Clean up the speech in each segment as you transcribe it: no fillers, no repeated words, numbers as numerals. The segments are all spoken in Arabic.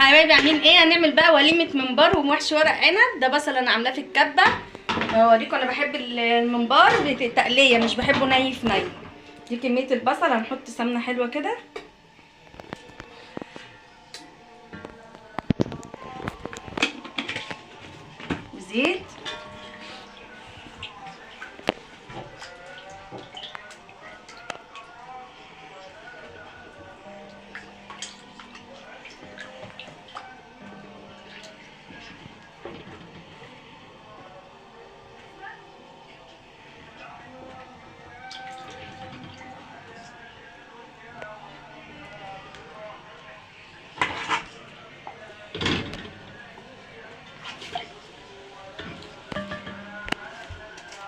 حبايبي عاملين ايه؟ هنعمل بقى وليمه ممبار ومحشي ورق عنب. ده بصل انا عاملاه في الكبه، هوريكم. انا بحب الممبار بالتقليه، مش بحبه ني في ني. دي كميه البصل. هنحط سمنه حلوه كده، وزيت،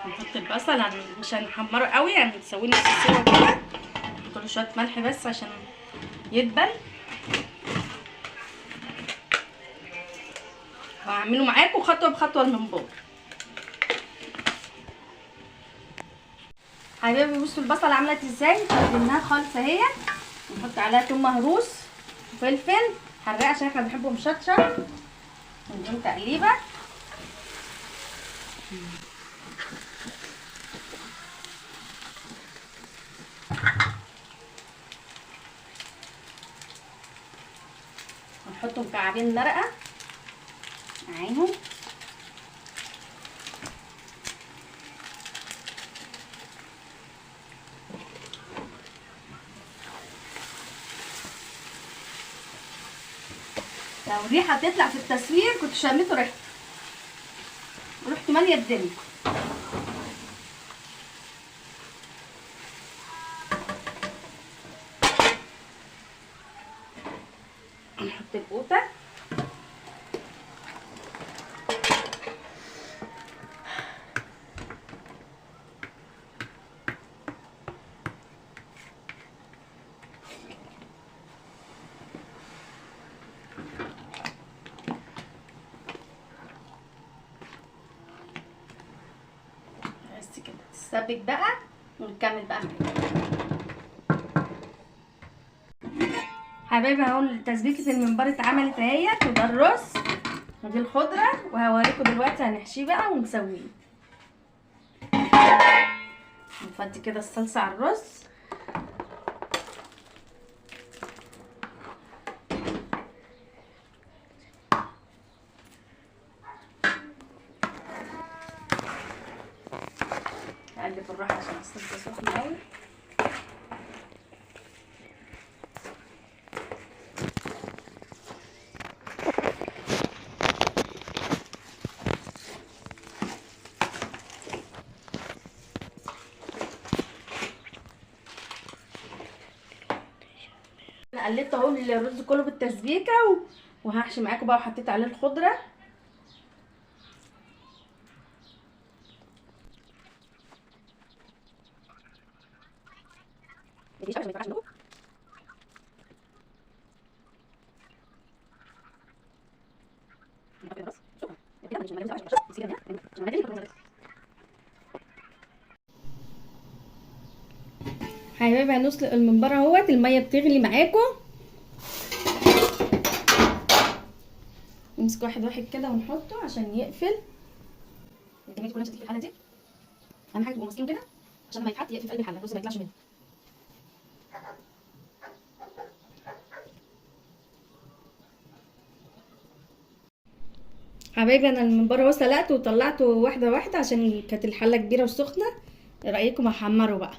نحط البصل. مش هنحمره قوي، هنسويه نص سوا كده. نحط له شويه ملح بس عشان يدبل، وهعمله معاكم خطوه بخطوه الممبار. حبايبي بصوا البصل عملت ازاي، قدمناها خالص اهي. نحط عليها توم مهروس وفلفل حراق عشان احنا بنحبه مشطشط، نديله تقليبه. ونحط مكعبين مرقه معاهم، لو الريحه تطلع في التصوير كنت شميته ريحته وريحته ماليه الدنيا. نحط القوطه، بس كده تسبك بقى ونكمل بقى معاكم. حبايبي اهو تسبيكه الممبار اتعملت اهيت، وده الرز ودي الخضره، وهوريكم دلوقتي هنحشيه بقى ونسويه. نفضي كده الصلصه على الرز، نقلب بالراحه عشان الصلصه سخنه قوي. انا قلبت اهو الرز كله بالتسبيكه وهحشي معاكم بقى، وحطيت عليه الخضره. حبايبي هنسلق الممبار اهوت، الميه بتغلي معاكم. نمسك واحد واحد كده ونحطه عشان يقفل. الكميه كلها مش هتيجي في الحله دي. اهم حاجه تبقوا ماسكين كده عشان لما يتحط يقفل في قلب الحله، الرز ما يطلعش منه. حبايبي انا الممبار اهو سلقته وطلعته واحده واحده عشان كانت الحله كبيره وسخنه. رايكم احمره بقى.